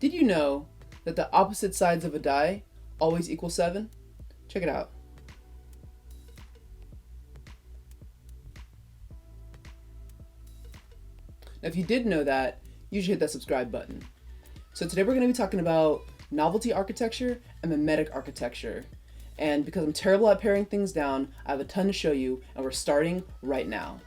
Did you know that the opposite sides of a die always equal 7? Check it out. Now, if you did know that, you should hit that subscribe button. So today we're going to be talking about novelty architecture and memetic architecture. And because I'm terrible at paring things down, I have a ton to show you, and we're starting right now.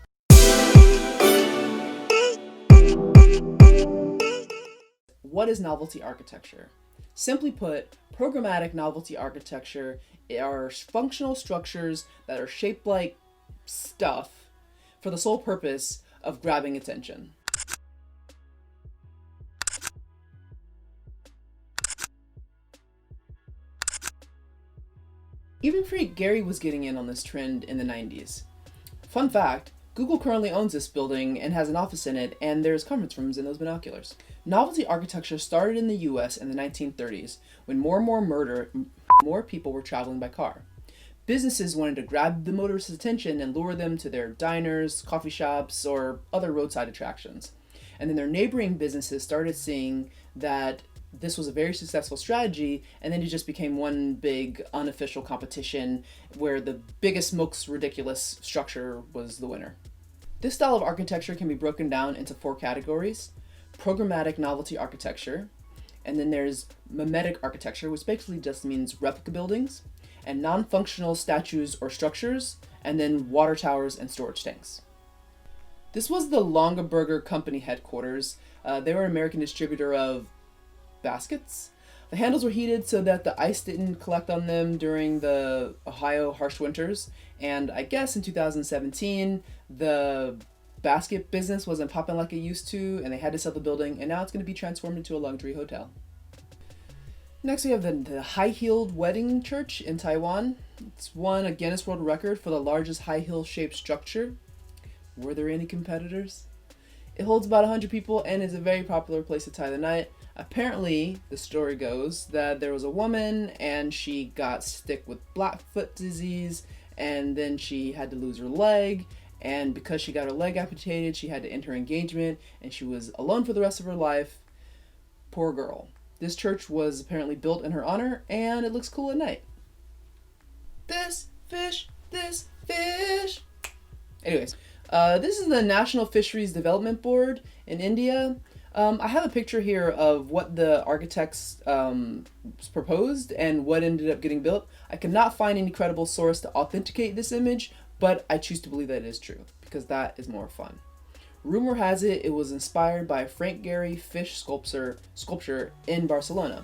What is novelty architecture? Simply put, programmatic novelty architecture are functional structures that are shaped like stuff for the sole purpose of grabbing attention. Even Freak Gary was getting in on this trend in the 90s. Fun fact, Google currently owns this building and has an office in it, and there's conference rooms in those binoculars. Novelty architecture started in the US in the 1930s when more people were traveling by car. Businesses wanted to grab the motorists' attention and lure them to their diners, coffee shops, or other roadside attractions. And then their neighboring businesses started seeing that this was a very successful strategy, and then it just became one big unofficial competition where the biggest, most ridiculous structure was the winner. This style of architecture can be broken down into 4 categories: programmatic novelty architecture, and then there's memetic architecture, which basically just means replica buildings, and non-functional statues or structures, and then water towers and storage tanks. This was the Longaberger Company headquarters. They were an American distributor of baskets. The handles were heated so that the ice didn't collect on them during the Ohio harsh winters, and I guess in 2017 the basket business wasn't popping like it used to, and they had to sell the building, and now it's going to be transformed into a luxury hotel. Next we have the high-heeled wedding church in Taiwan. It's won a Guinness World Record for the largest high-heel shaped structure. Were there any competitors? It holds about 100 people and is a very popular place to tie the night. Apparently, the story goes that there was a woman and she got sick with Blackfoot disease, and then she had to lose her leg, and because she got her leg amputated, she had to end her engagement, and she was alone for the rest of her life. Poor girl. This church was apparently built in her honor, and it looks cool at night. This fish. Anyways, this is the National Fisheries Development Board in India. I have a picture here of what the architects proposed and what ended up getting built. I cannot find any credible source to authenticate this image, but I choose to believe that it is true, because that is more fun. Rumor has it was inspired by a Frank Gehry fish sculpture in Barcelona.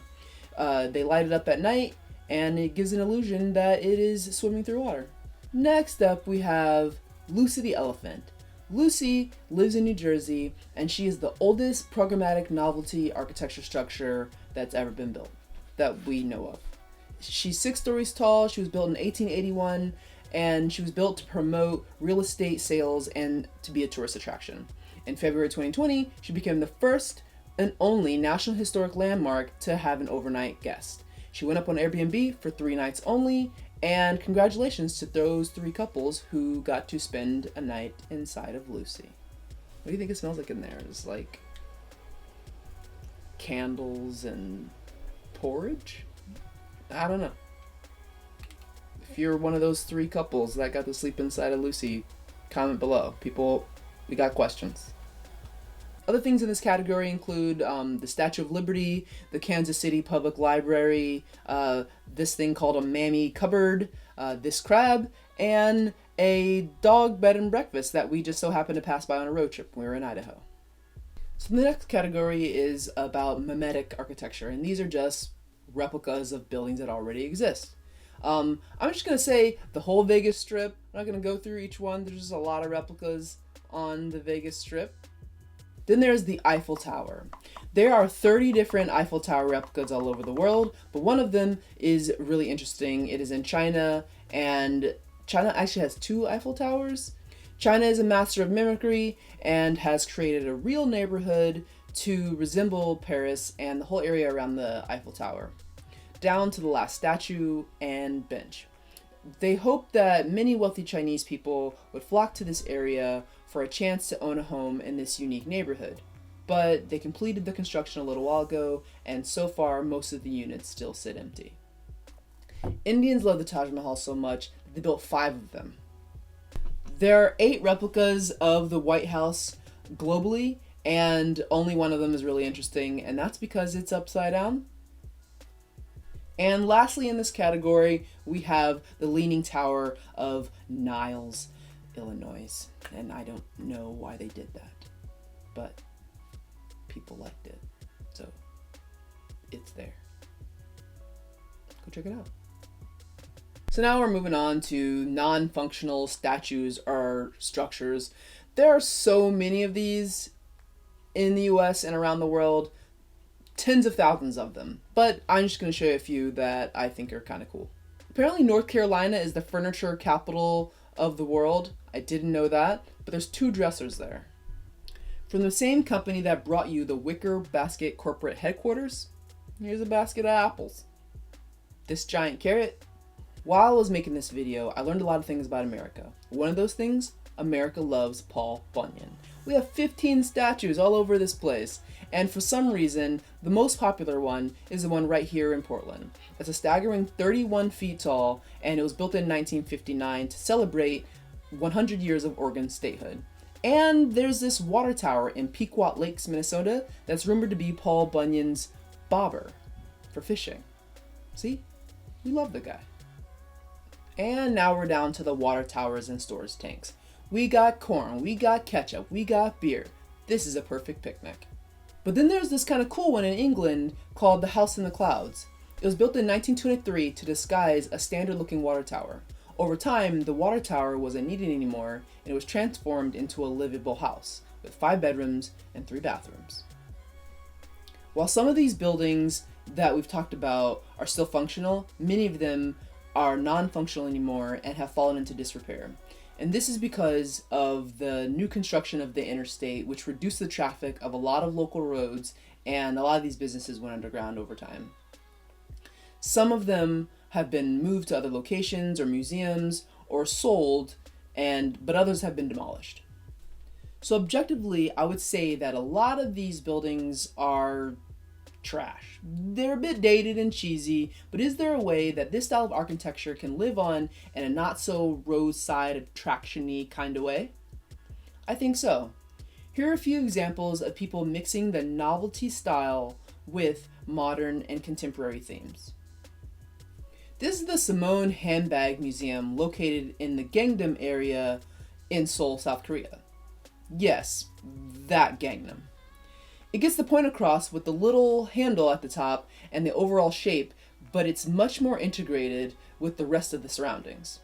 They light it up at night, and it gives an illusion that it is swimming through water. Next up, we have Lucy the elephant. Lucy lives in New Jersey, and she is the oldest programmatic novelty architecture structure that's ever been built, that we know of. She's 6 stories tall. She was built in 1881, and she was built to promote real estate sales and to be a tourist attraction. In February 2020, she became the first and only National Historic Landmark to have an overnight guest. She went up on Airbnb for 3 nights only, and congratulations to those 3 couples who got to spend a night inside of Lucy. What do you think it smells like in there? It's like candles and porridge? I don't know. If you're one of those 3 couples that got to sleep inside of Lucy, comment below. People, we got questions. Other things in this category include the Statue of Liberty, the Kansas City Public Library, this thing called a mammy cupboard, this crab, and a dog bed and breakfast that we just so happened to pass by on a road trip when we were in Idaho. So the next category is about memetic architecture, and these are just replicas of buildings that already exist. I'm just going to say the whole Vegas Strip. I'm not going to go through each one. There's just a lot of replicas on the Vegas Strip. Then there's the Eiffel Tower. There are 30 different Eiffel Tower replicas all over the world, but one of them is really interesting. It is in China, and China actually has 2 Eiffel Towers. China is a master of mimicry and has created a real neighborhood to resemble Paris and the whole area around the Eiffel Tower, down to the last statue and bench. They hope that many wealthy Chinese people would flock to this area for a chance to own a home in this unique neighborhood. but they completed the construction a little while ago, and so far most of the units still sit empty. Indians love the Taj Mahal so much that they built 5 of them. There are 8 replicas of the White House globally, and only one of them is really interesting, and that's because it's upside down. And lastly in this category, we have the Leaning Tower of Niles, Illinois. And I don't know why they did that, but people liked it, so it's there. Go check it out. So now we're moving on to non-functional statues or structures. There are so many of these in the US and around the world, tens of thousands of them, but I'm just going to show you a few that I think are kind of cool. Apparently North Carolina is the furniture capital of the world. I didn't know that, but there's 2 dressers there. From the same company that brought you the Wicker Basket corporate headquarters, here's a basket of apples. This giant carrot. While I was making this video, I learned a lot of things about America. One of those things, America loves Paul Bunyan. We have 15 statues all over this place, and for some reason, the most popular one is the one right here in Portland. It's a staggering 31 feet tall, and it was built in 1959 to celebrate 100 years of Oregon statehood. And there's this water tower in Pequot Lakes, Minnesota, that's rumored to be Paul Bunyan's bobber for fishing. See? We love the guy. And now we're down to the water towers and storage tanks. We got corn, we got ketchup, we got beer. This is a perfect picnic. But then there's this kind of cool one in England called the House in the Clouds. It was built in 1923 to disguise a standard looking water tower. Over time, the water tower wasn't needed anymore, and it was transformed into a livable house with 5 bedrooms and 3 bathrooms. While some of these buildings that we've talked about are still functional, many of them are non-functional anymore and have fallen into disrepair. And this is because of the new construction of the interstate, which reduced the traffic of a lot of local roads, and a lot of these businesses went underground over time. Some of them have been moved to other locations or museums or sold, but others have been demolished. So objectively, I would say that a lot of these buildings are trash. They're a bit dated and cheesy, but is there a way that this style of architecture can live on in a not so roadside attraction-y kind of way? I think so. Here are a few examples of people mixing the novelty style with modern and contemporary themes. This is the Simone Handbag Museum located in the Gangnam area in Seoul, South Korea. Yes, that Gangnam. It gets the point across with the little handle at the top and the overall shape, but it's much more integrated with the rest of the surroundings.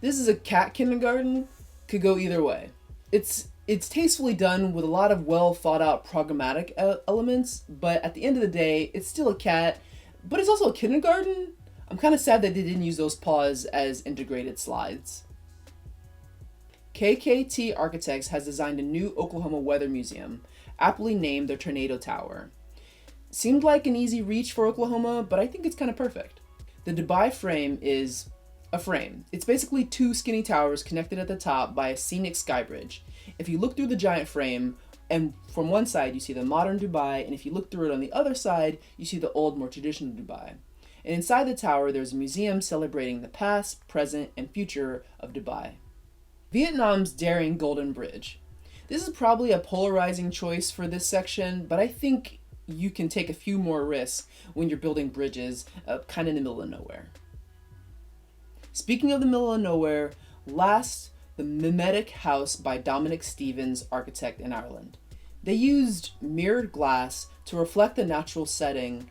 This is a cat kindergarten, could go either way. It's tastefully done with a lot of well thought out programmatic elements, but at the end of the day, it's still a cat, but it's also a kindergarten. I'm kind of sad that they didn't use those paws as integrated slides. KKT Architects has designed a new Oklahoma weather museum, aptly named the Tornado Tower. Seemed like an easy reach for Oklahoma, but I think it's kind of perfect. The Dubai frame is a frame. It's basically 2 skinny towers connected at the top by a scenic sky bridge. If you look through the giant frame, and from one side you see the modern Dubai, and if you look through it on the other side, you see the old, more traditional Dubai. And inside the tower, there's a museum celebrating the past, present, and future of Dubai. Vietnam's daring Golden Bridge. This is probably a polarizing choice for this section, but I think you can take a few more risks when you're building bridges kind of in the middle of nowhere. Speaking of the middle of nowhere, last, the Memetic house by Dominic Stevens, architect in Ireland. They used mirrored glass to reflect the natural setting,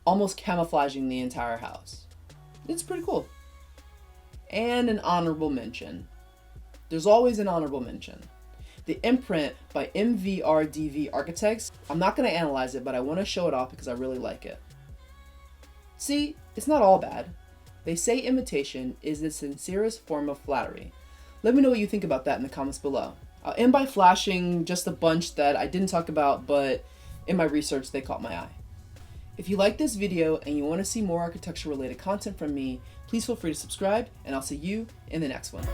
almost camouflaging the entire house. It's pretty cool. And an honorable mention. There's always an honorable mention. The imprint by MVRDV Architects. I'm not going to analyze it, but I want to show it off because I really like it. See, it's not all bad. They say imitation is the sincerest form of flattery. Let me know what you think about that in the comments below. I'll end by flashing just a bunch that I didn't talk about, but in my research they caught my eye. If you like this video and you want to see more architecture related content from me, please feel free to subscribe, and I'll see you in the next one.